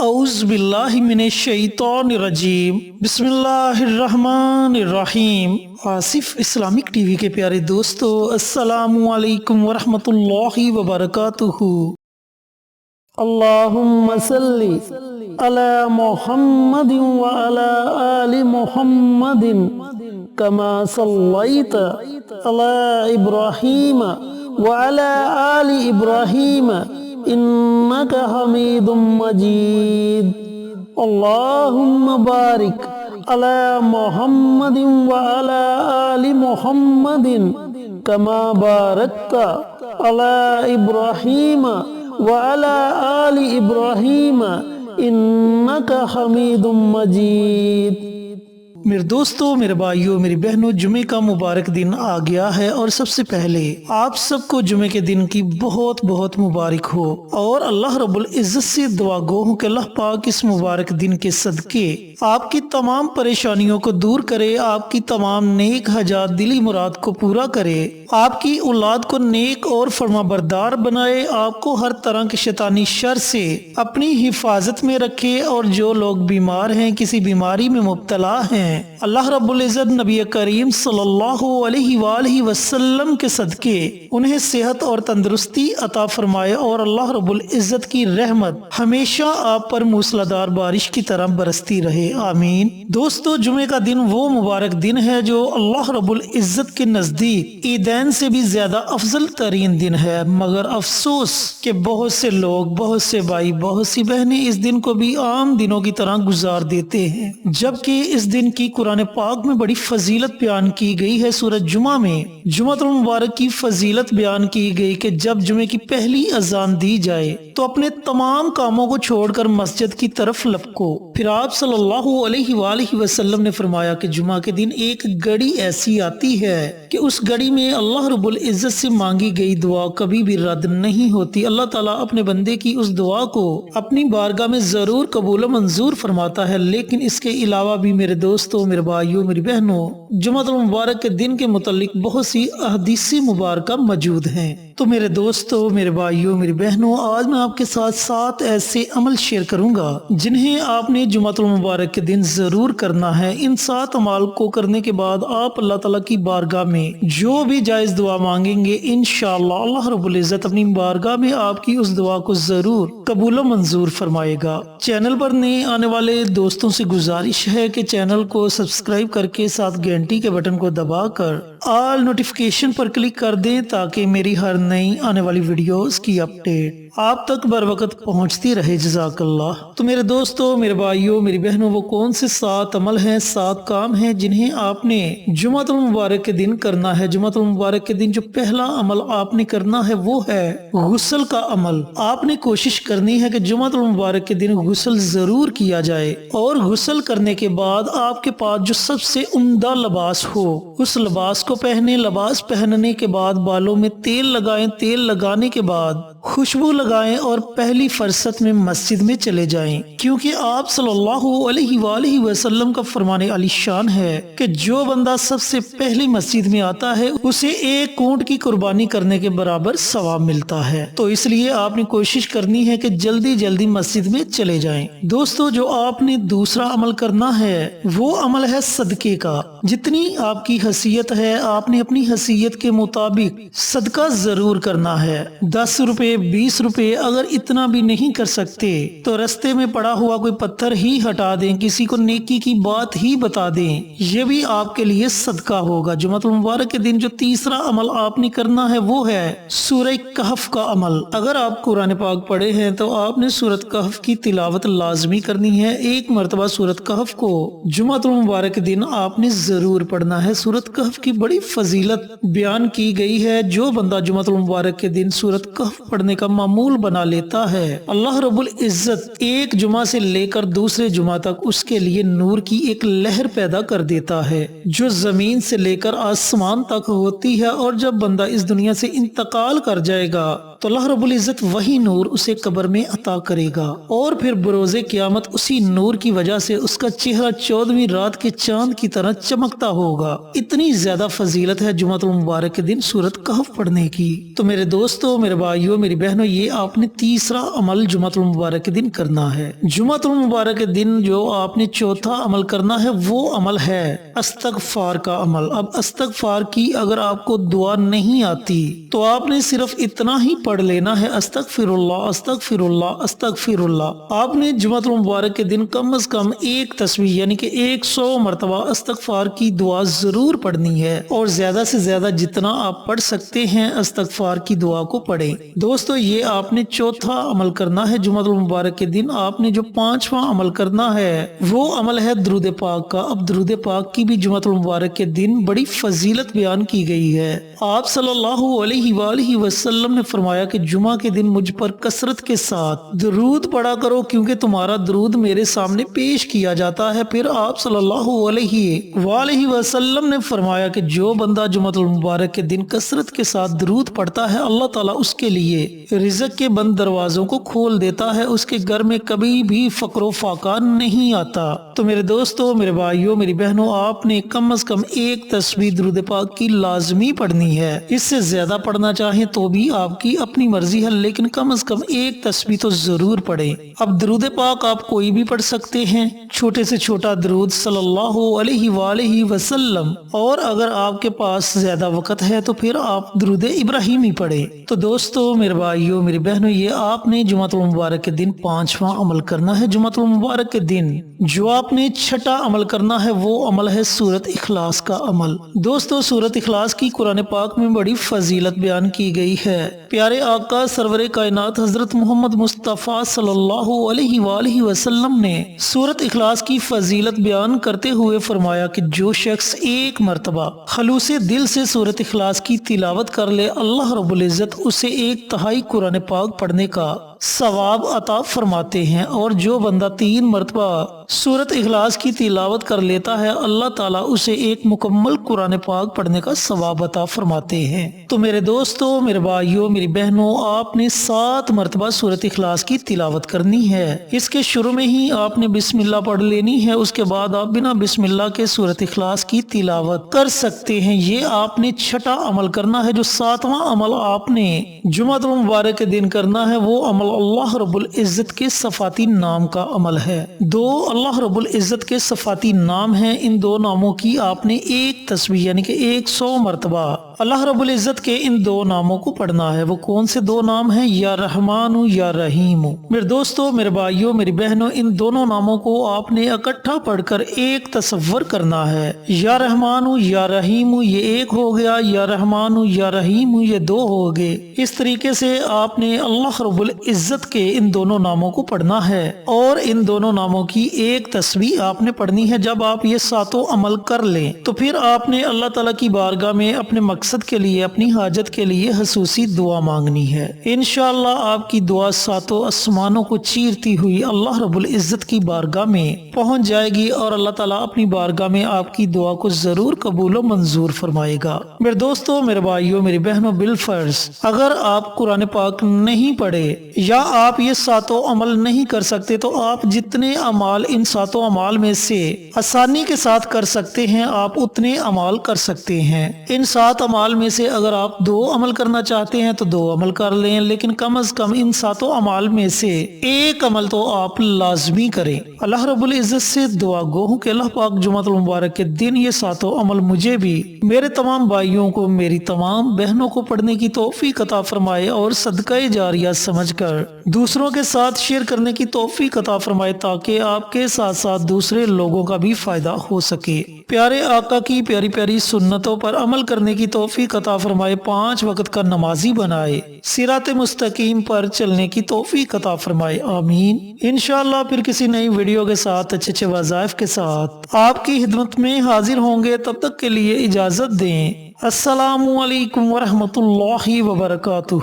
اعوذ باللہ من الشیطان الرجیم بسم اللہ الرحمن الرحیم۔ آصف اسلامک ٹی وی کے پیارے دوستو، السلام علیکم ورحمۃ اللہ وبرکاتہ۔ اللہم صلی علی محمد وعلی آل محمد کما صلیت علی ابراہیم وعلی آل ابراہیم انک حمید مجید۔ اللہم بارک علی محمد وعلی آل محمد کما بارکت علی ابراہیم وعلی آل ابراہیم انک حمید مجید۔ میرے دوستو، میرے بھائیوں، میری بہنوں، جمعے کا مبارک دن آ گیا ہے اور سب سے پہلے آپ سب کو جمعے کے دن کی بہت بہت مبارک ہو، اور اللہ رب العزت سے دعا گو ہوں کہ اللہ پاک اس مبارک دن کے صدقے آپ کی تمام پریشانیوں کو دور کرے، آپ کی تمام نیک حاجات دلی مراد کو پورا کرے، آپ کی اولاد کو نیک اور فرما بردار بنائے، آپ کو ہر طرح کے شیطانی شر سے اپنی حفاظت میں رکھے، اور جو لوگ بیمار ہیں، کسی بیماری میں مبتلا ہیں، اللہ رب العزت نبی کریم صلی اللہ علیہ وآلہ وسلم کے صدقے انہیں صحت اور تندرستی عطا فرمائے، اور اللہ رب العزت کی رحمت ہمیشہ آپ پر موسلادھار بارش کی طرح برستی رہے، آمین۔ دوستو، جمعے کا دن وہ مبارک دن ہے جو اللہ رب العزت کے نزدیک عیدین سے بھی زیادہ افضل ترین دن ہے، مگر افسوس کہ بہت سے لوگ، بہت سے بھائی، بہت سی بہنیں اس دن کو بھی عام دنوں کی طرح گزار دیتے ہیں، جبکہ اس دن کی قرآن پاک میں بڑی فضیلت بیان کی گئی ہے۔ سورۃ جمعہ میں جمعۃ المبارک کی فضیلت بیان کی گئی کہ جب جمعے کی پہلی اذان دی جائے تو اپنے تمام کاموں کو چھوڑ کر مسجد کی طرف لپکو۔ پھر آپ صلی اللہ علیہ وآلہ وسلم نے فرمایا کہ جمعہ کے دن ایک گھڑی ایسی آتی ہے کہ اس گھڑی میں اللہ رب العزت سے مانگی گئی دعا کبھی بھی رد نہیں ہوتی۔ اللہ تعالیٰ اپنے بندے کی اس دعا کو اپنی بارگاہ میں ضرور قبول و منظور فرماتا ہے، لیکن اس کے علاوہ بھی میرے دوستوں، میرے بھائیوں، میری بہنوں، جمعہ المبارک کے دن کے متعلق بہت سی احادیث مبارکہ موجود ہیں۔ تو میرے دوستوں، میرے بھائیوں، میری بہنوں، آج میں آپ کے ساتھ 7 ایسے عمل شیئر کروں گا جنہیں آپ نے جمعہ المبارک کے دن ضرور کرنا ہے۔ ان 7 اعمال کو کرنے کے بعد آپ اللہ تعالیٰ کی بارگاہ میں جو بھی جائز دعا مانگیں گے، انشاءاللہ اللہ رب العزت اپنی بارگاہ میں آپ کی اس دعا کو ضرور قبول و منظور فرمائے گا۔ چینل پر نئے آنے والے دوستوں سے گزارش ہے کہ چینل کو سبسکرائب کر کے ساتھ گھنٹی کے بٹن کو دبا کر آل نوٹیفیکیشن پر کلک کر دیں تاکہ میری ہر نئی آنے والی ویڈیوز کی اپڈیٹ آپ تک بر وقت پہنچتی رہے۔ جزاک اللہ۔ تو میرے دوستوں، میرے بھائیوں، میری بہنوں، وہ کون سے 7 عمل ہیں، 7 کام ہیں جنہیں آپ نے جمعہ المبارک کے دن کرنا ہے۔ جمعہ المبارک کے دن جو پہلا عمل آپ نے کرنا ہے وہ ہے غسل کا عمل۔ آپ نے کوشش کرنی ہے کہ جمعہ المبارک کے دن غسل ضرور کیا جائے، اور غسل کرنے کے بعد آپ کے پاس جو سب سے عمدہ لباس ہو اس لباس کو پہنے۔ لباس پہننے کے بعد بالوں میں تیل لگائیں، تیل لگانے کے بعد خوشبو لگائیں، اور پہلی فرصت میں مسجد میں چلے جائیں، کیونکہ آپ صلی اللہ علیہ وآلہ وسلم کا فرمان علی شان ہے کہ جو بندہ سب سے پہلی مسجد میں آتا ہے اسے 1 اونٹ کی قربانی کرنے کے برابر ثواب ملتا ہے۔ تو اس لیے آپ نے کوشش کرنی ہے کہ جلدی جلدی مسجد میں چلے جائیں۔ دوستو، جو آپ نے دوسرا عمل کرنا ہے وہ عمل ہے صدقے کا۔ جتنی آپ کی حیثیت ہے آپ نے اپنی حیثیت کے مطابق صدقہ ضرور کرنا ہے۔ 10 روپے، 20 روپے، اگر اتنا بھی نہیں کر سکتے تو رستے میں پڑا ہوا کوئی پتھر ہی ہٹا دیں، کسی کو نیکی کی بات ہی بتا دیں، یہ بھی آپ کے لیے صدقہ ہوگا۔ جمعہ المبارک کے دن جو تیسرا عمل آپ نے کرنا ہے وہ ہے سورہ کہف کا عمل۔ اگر آپ قرآن پاک پڑھے ہیں تو آپ نے سورۃ کہف کی تلاوت لازمی کرنی ہے۔ 1 مرتبہ سورۃ کہف کو جمعہ المبارک کے دن آپ نے ضرور پڑھنا ہے۔ سورۃ کہف کی بڑی فضیلت بیان کی گئی ہے۔ جو بندہ جمعہ المبارک کے دن سورۃ کہف پڑھنے کا معمول بنا لیتا ہے، اللہ رب العزت ایک جمعہ سے لے کر دوسرے جمعہ تک اس کے لیے نور کی ایک لہر پیدا کر دیتا ہے جو زمین سے لے کر آسمان تک ہوتی ہے، اور جب بندہ اس دنیا سے انتقال کر جائے گا تو اللہ رب العزت وہی نور اسے قبر میں عطا کرے گا، اور پھر بروز قیامت اسی نور کی وجہ سے اس کا چہرہ 14ویں رات کے چاند کی طرح چمکتا ہوگا۔ اتنی زیادہ فضیلت ہے جمعۃ المبارک کے دن سورۃ کہف پڑھنے کی۔ تو میرے دوستو، میرے بھائیو، میری بہنوں، یہ آپ نے تیسرا عمل جمعۃ المبارک کے دن کرنا ہے۔ جمعۃ المبارک کے دن جو آپ نے چوتھا عمل کرنا ہے وہ عمل ہے استغفار کا عمل۔ اب استغفار کی اگر آپ کو دعا نہیں آتی تو آپ نے صرف اتنا ہی پڑھ لینا ہے، استغفر اللہ استغفر اللہ استغفر اللہ۔ آپ نے جمعۃ المبارک کے دن کم از کم ایک تسبیح یعنی کہ 100 مرتبہ استغفار کی دعا ضرور پڑھنی ہے، اور زیادہ سے زیادہ جتنا آپ پڑھ سکتے ہیں استغفار کی دعا کو پڑھیں۔ دوستو، یہ آپ نے چوتھا عمل کرنا ہے جمعۃ المبارک کے دن۔ آپ نے جو پانچواں عمل کرنا ہے وہ عمل ہے درود پاک کا۔ اب درود پاک کی بھی جمعۃ المبارک کے دن بڑی فضیلت بیان کی گئی ہے۔ آپ صلی اللہ علیہ وآلہ وسلم نے فرمایا کہ جمعہ کے دن مجھ پر کثرت کے ساتھ درود پڑھا کرو، کیونکہ تمہارا درود میرے سامنے پیش کیا جاتا ہے۔ پھر آپ صلی اللہ علیہ وآلہ وسلم نے فرمایا کہ جو بندہ جمعۃ المبارک کے دن کثرت کے ساتھ درود پڑھتا ہے، اللہ تعالیٰ اس کے لیے رزق کے بند دروازوں کو کھول دیتا ہے، اس کے گھر میں کبھی بھی فقر و فاقہ نہیں آتا۔ تو میرے دوستو، میرے بھائیوں، میری بہنوں، آپ نے کم از کم ایک تسبیح درود پاک کی لازمی پڑھنی ہے۔ اس سے زیادہ پڑھنا چاہیں تو بھی آپ کی اپنی مرضی ہے، لیکن کم از کم ایک تسبیح تو ضرور پڑھیں۔ اب درود پاک آپ کوئی بھی پڑھ سکتے ہیں، چھوٹے سے چھوٹا درود صلی اللہ علیہ وآلہ وسلم، اور اگر آپ کے پاس زیادہ وقت ہے تو پھر آپ درود ابراہیمی پڑھیں۔ تو دوستو، میرے بھائیوں، میری بہنوں، یہ آپ نے جمعۃ المبارک کے دن پانچواں عمل کرنا ہے۔ جمعۃ المبارک کے دن جو آپ نے چھٹا عمل کرنا ہے وہ عمل ہے سورۃ اخلاص کا عمل۔ دوستو، سورۃ اخلاص کی قرآن پاک میں بڑی فضیلت بیان کی گئی ہے۔ پیارے آقا سرور کائنات حضرت محمد مصطفیٰ صلی اللہ علیہ وآلہ وسلم نے سورۃ اخلاص کی فضیلت بیان کرتے ہوئے فرمایا کہ جو شخص ایک مرتبہ خلوص دل سے سورۃ اخلاص کی تلاوت کر لے، اللہ رب العزت اسے 1/3 قرآن پاک پڑھنے کا ثواب عطا فرماتے ہیں، اور جو بندہ 3 مرتبہ سورۃ اخلاص کی تلاوت کر لیتا ہے، اللہ تعالیٰ اسے 1 مکمل قرآن پاک پڑھنے کا ثواب عطا فرماتے ہیں۔ تو میرے دوستو، میرے بھائیوں، میری بہنوں، آپ نے 7 مرتبہ سورۃ اخلاص کی تلاوت کرنی ہے۔ اس کے شروع میں ہی آپ نے بسم اللہ پڑھ لینی ہے، اس کے بعد آپ بنا بسم اللہ کے سورۃ اخلاص کی تلاوت کر سکتے ہیں۔ یہ آپ نے چھٹا عمل کرنا ہے۔ جو 7واں عمل آپ نے جمعۃ المبارک کے دن کرنا ہے وہ عمل اللہ رب العزت کے صفاتی نام کا عمل ہے۔ 2 اللہ رب العزت کے صفاتی نام ہیں، ان 2 ناموں کی آپ نے ایک تسبیح یعنی کہ 100 مرتبہ اللہ رب العزت کے ان 2 ناموں کو پڑھنا ہے۔ وہ کون سے 2 نام ہیں؟ یا رحمان یا رحیم۔ میرے دوستو، میرے بھائیوں، میری بہنوں، ان دونوں ناموں کو آپ نے اکٹھا پڑھ کر ایک تصور کرنا ہے۔ یا رحمان یا رحیم یہ ایک ہو گیا، یا رحمان یا رحیم یہ 2 ہو گئے۔ اس طریقے سے آپ نے اللہ رب العزت کے ان دونوں ناموں کو پڑھنا ہے، اور ان دونوں ناموں کی ایک تسبیح آپ نے پڑھنی ہے۔ جب آپ یہ 7 عمل کر لیں تو پھر آپ نے اللہ تعالیٰ کی بارگاہ میں اپنے مقصد کے لیے، اپنی حاجت کے لیے خصوصی دعا مانگنی ہے۔ انشاءاللہ آپ کی دعا 7 آسمانوں کو چیرتی ہوئی اللہ رب العزت کی بارگاہ میں پہنچ جائے گی، اور اللہ تعالیٰ اپنی بارگاہ میں آپ کی دعا کو ضرور قبول و منظور فرمائے گا۔ میرے دوستو، میرے بھائیوں، میری بہنوں، بالفرض اگر آپ قرآن پاک نہیں پڑھے یا آپ یہ 7 عمل نہیں کر سکتے تو آپ جتنے اعمال ان 7 اعمال میں سے آسانی کے ساتھ کر سکتے ہیں، آپ اتنے اعمال کر سکتے ہیں۔ ان 7 اعمال میں سے اگر آپ 2 عمل کرنا چاہتے ہیں تو 2 عمل کر لیں، لیکن کم از کم ان 7 اعمال میں سے ایک عمل تو آپ لازمی کریں۔ اللہ رب العزت سے دعا گو ہوں کہ اللہ پاک جمعۃ المبارک کے دن یہ 7 عمل مجھے بھی، میرے تمام بھائیوں کو، میری تمام بہنوں کو پڑھنے کی توفیق عطا فرمائے، اور صدقہ جاریہ سمجھ کر دوسروں کے ساتھ شیئر کرنے کی توفیق عطا فرمائے، تاکہ آپ کے ساتھ ساتھ دوسرے لوگوں کا بھی فائدہ ہو سکے۔ پیارے آقا کی پیاری پیاری سنتوں پر عمل کرنے کی توفیق عطا فرمائے، 5 وقت کا نمازی بنائے، صراط مستقیم پر چلنے کی توفیق عطا فرمائے، آمین۔ انشاءاللہ پھر کسی نئی ویڈیو کے ساتھ، اچھے وظائف کے ساتھ آپ کی خدمت میں حاضر ہوں گے۔ تب تک کے لیے اجازت دیں۔ السلام علیکم ورحمۃ اللہ وبرکاتہ۔